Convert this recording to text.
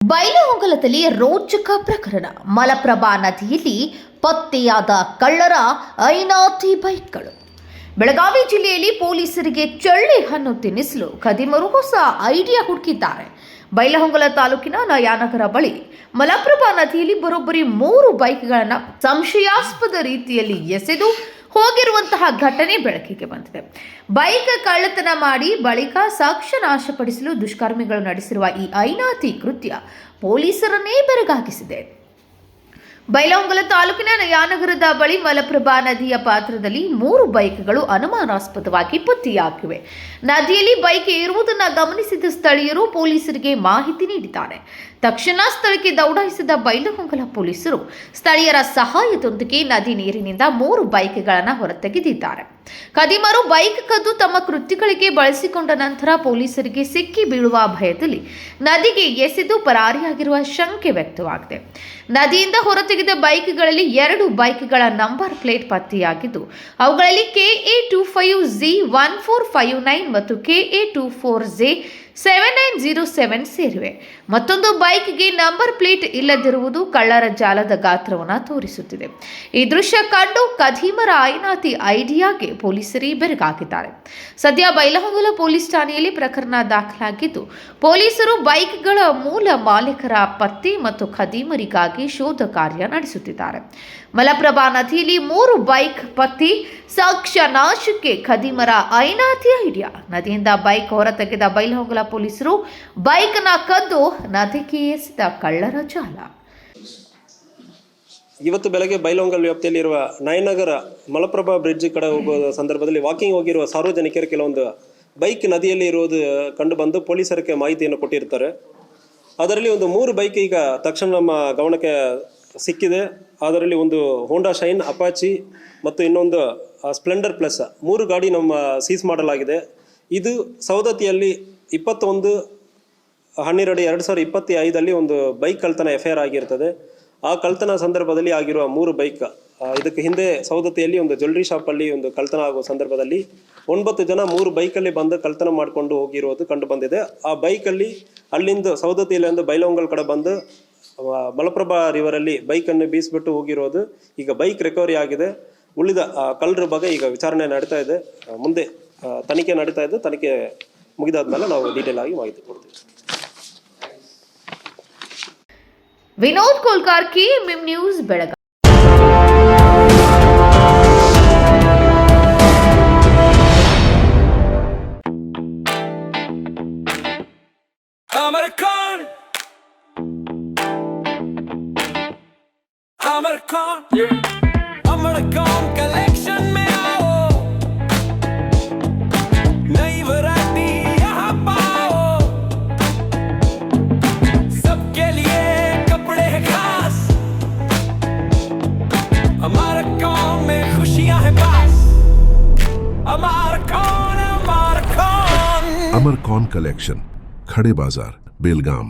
ಬೈಲಹೊಂಗಲದಲ್ಲಿ ರೋಚಕ ಪ್ರಕರಣ. ಮಲಪ್ರಭಾ ನದಿಯಲ್ಲಿ ಪತ್ತೆಯಾದ ಕಳ್ಳರ ಐನಾತಿ ಬೈಕ್ಗಳು. ಬೆಳಗಾವಿ ಜಿಲ್ಲೆಯಲ್ಲಿ ಪೊಲೀಸರಿಗೆ ಚಳ್ಳಿ ಹಣ್ಣು ತಿನ್ನಿಸಲು ಖದೀಮರು ಹೊಸ ಐಡಿಯಾ ಹುಡುಕಿದ್ದಾರೆ. ಬೈಲಹೊಂಗಲ ತಾಲೂಕಿನ ನಯಾನಗರ ಬಳಿ ಮಲಪ್ರಭಾ ನದಿಯಲ್ಲಿ ಬರೋಬ್ಬರಿ 3 ಬೈಕ್ಗಳನ್ನು ಸಂಶಯಾಸ್ಪದ ರೀತಿಯಲ್ಲಿ ಎಸೆದು ಹೋಗಿರುವಂತಹ ಘಟನೆ ಬೆಳಕಿಗೆ ಬಂದಿದೆ. ಬೈಕ್ ಕಳ್ಳತನ ಮಾಡಿ ಬಳಿಕ ಸಾಕ್ಷ್ಯ ನಾಶಪಡಿಸಲು ದುಷ್ಕರ್ಮಿಗಳು ನಡೆಸಿರುವ ಈ ಐನಾತಿ ಕೃತ್ಯ ಪೊಲೀಸರನ್ನೇ ಬೆರಗಾಗಿಸಿದೆ. ಬೈಲಹೊಂಗಲ ತಾಲೂಕಿನ ನಯಾನಗರದ ಬಳಿ ಮಲಪ್ರಭಾ ನದಿಯ ಪಾತ್ರದಲ್ಲಿ 3 ಬೈಕ್ಗಳು ಅನುಮಾನಾಸ್ಪದವಾಗಿ ಪತ್ತೆಯಾಗಿವೆ. ನದಿಯಲ್ಲಿ ಬೈಕ್ ಇರುವುದನ್ನು ಗಮನಿಸಿದ ಸ್ಥಳೀಯರು ಪೊಲೀಸರಿಗೆ ಮಾಹಿತಿ ನೀಡಿದ್ದಾರೆ. ತಕ್ಷಣ ಸ್ಥಳಕ್ಕೆ ದೌಡಾಯಿಸಿದ ಬೈಲಹೊಂಗಲ ಪೊಲೀಸರು ಸ್ಥಳೀಯರ ಸಹಾಯದೊಂದಿಗೆ ನದಿ ನೀರಿನಿಂದ 3 ಬೈಕ್ಗಳನ್ನು ಹೊರತೆಗೆದಿದ್ದಾರೆ. ಖದೀಮರು ಬೈಕ್ ಕದ್ದು ತಮ್ಮ ಕೃತ್ಯಗಳಿಗೆ ಬಳಸಿಕೊಂಡ ನಂತರ ಪೊಲೀಸರಿಗೆ ಸಿಕ್ಕಿ ಬೀಳುವ ಭಯದಲ್ಲಿ ನದಿಗೆ ಎಸೆದು ಪರಾರಿಯಾಗಿರುವ ಶಂಕೆ ವ್ಯಕ್ತವಾಗಿದೆ. ನದಿಯಿಂದ ಹೊರತೆಗೆದ ಬೈಕ್ಗಳಲ್ಲಿ 2 ಬೈಕ್ಗಳ ನಂಬರ್ ಪ್ಲೇಟ್ ಪತ್ತೆಯಾಗಿದ್ದು, ಅವುಗಳಲ್ಲಿ KA25Z1459 ಮತ್ತು KA24Z7907 ಸೇರಿವೆ. ಮತ್ತೊಂದು ಬೈಕ್ಗೆ ನಂಬರ್ ಪ್ಲೇಟ್ ಇಲ್ಲದಿರುವುದು ಕಳ್ಳರ ಜಾಲದ ಗಾತ್ರವನ್ನು ತೋರಿಸುತ್ತಿದೆ. ಈ ದೃಶ್ಯ ಕಂಡು ಖದೀಮರ ಐನಾತಿ ಐಡಿಯಾಗೆ ಪೊಲೀಸರೇ ಬೆರಗಾಗಿದ್ದಾರೆ. ಸದ್ಯ ಬೈಲಹೊಂಗಲ ಪೊಲೀಸ್ ಠಾಣೆಯಲ್ಲಿ ಪ್ರಕರಣ ದಾಖಲಾಗಿದ್ದು, ಪೊಲೀಸರು ಬೈಕ್ಗಳ ಮೂಲ ಮಾಲೀಕರ ಪತ್ತೆ ಮತ್ತು ಖದೀಮರಿಗಾಗಿ ಶೋಧ ಕಾರ್ಯ ನಡೆಸುತ್ತಿದ್ದಾರೆ. ಮಲಪ್ರಭಾ ನದಿಯಲ್ಲಿ 3 ಬೈಕ್ ಪತ್ತೆ, ಸಾಕ್ಷ್ಯ ನಾಶಕ್ಕೆ ಖದೀಮರ ಐನಾತಿ ಐಡಿಯಾ. ನದಿಯಿಂದ ಬೈಕ್ ಹೊರತೆಗೆದ ಬೈಲಹೊಂಗಲ ಪೊಲೀಸರು ಬೈಕ್ನ ಕದ್ದು ನದಿಗೆ ಎಸೆದ ಕಳ್ಳರ ಜಾಲ. ಇವತ್ತು ಬೆಳಗ್ಗೆ ಬೈಲಹೊಂಗಲ ವ್ಯಾಪ್ತಿಯಲ್ಲಿರುವ ನಯನಗರ ಮಲಪ್ರಭಾ ಬ್ರಿಡ್ಜ್ ಕಡೆ ಹೋಗುವ ಸಂದರ್ಭದಲ್ಲಿ ವಾಕಿಂಗ್ ಹೋಗಿರುವ ಸಾರ್ವಜನಿಕರು ಕೆಲವೊಂದು ಬೈಕ್ ನದಿಯಲ್ಲಿ ಇರುವುದು ಕಂಡು ಬಂದು ಪೊಲೀಸರಿಗೆ ಮಾಹಿತಿಯನ್ನು ಕೊಟ್ಟಿರ್ತಾರೆ. ಅದರಲ್ಲಿ ಒಂದು 3 ಬೈಕ್ ಈಗ ತಕ್ಷಣ ನಮ್ಮ ಗಮನಕ್ಕೆ ಸಿಕ್ಕಿದೆ. ಅದರಲ್ಲಿ ಒಂದು ಹೋಂಡಾ ಶೈನ್, ಅಪಾಚಿ ಮತ್ತು ಇನ್ನೊಂದು ಸ್ಪ್ಲೆಂಡರ್ ಪ್ಲಸ್ 3 ಗಾಡಿ ನಮ್ಮ ಸೀಸ್ ಮಾಡಲಾಗಿದೆ. ಇದು ಸವದತ್ತಿಯಲ್ಲಿ 21/12/2025 ಒಂದು ಬೈಕ್ ಕಳ್ತನ FIR ಆಗಿರ್ತದೆ. ಆ ಕಳ್ತನ ಸಂದರ್ಭದಲ್ಲಿ ಆಗಿರುವ 3 ಬೈಕ್, ಇದಕ್ಕೆ ಹಿಂದೆ ಸವದತ್ತಿಯಲ್ಲಿ ಒಂದು ಜ್ಯುವೆಲ್ಲರಿ ಶಾಪಲ್ಲಿ ಒಂದು ಕಳ್ತನ ಆಗುವ ಸಂದರ್ಭದಲ್ಲಿ 9 ಜನ 3 ಬೈಕಲ್ಲಿ ಬಂದು ಕಳ್ತನ ಮಾಡಿಕೊಂಡು ಹೋಗಿರೋದು ಕಂಡು ಬಂದಿದೆ. ಆ ಬೈಕಲ್ಲಿ ಅಲ್ಲಿಂದ ಸವದತ್ತಿಯಲ್ಲಿ ಒಂದು ಬೈಲಹೊಂಗಲ ಕಡೆ ಬಂದು ಮಲಪ್ರಭಾ ರಿವರಲ್ಲಿ ಬೈಕನ್ನು ಬೀಸಿಬಿಟ್ಟು ಹೋಗಿರೋದು ಈಗ ಬೈಕ್ ರಿಕವರಿ ಆಗಿದೆ. ಉಳಿದ ಕಳ್ಳರ ಬಗ್ಗೆ ಈಗ ವಿಚಾರಣೆ ನಡೀತಾ ಇದೆ. ಮುಂದೆ ತನಿಖೆ ನಡೀತಾ ಇದೆ. ತನಿಖೆ ಮುಗಿದಾದ್ಮೇಲೆ ನಾವು ಡೀಟೇಲ್ ಆಗಿ ಮಾಹಿತಿ ಕೊಡ್ತೀವಿ. Vinod Kolkar, KMM news, Belagavi. अमरकॉन कलेक्शन में आओ, नई वैरायटी यहाँ पाओ, सबके लिए कपड़े हैं खास, अमरकॉन में खुशियाँ हैं पास, अमरकॉन। अमरकॉन कलेक्शन, खड़े बाजार, बेलगाम।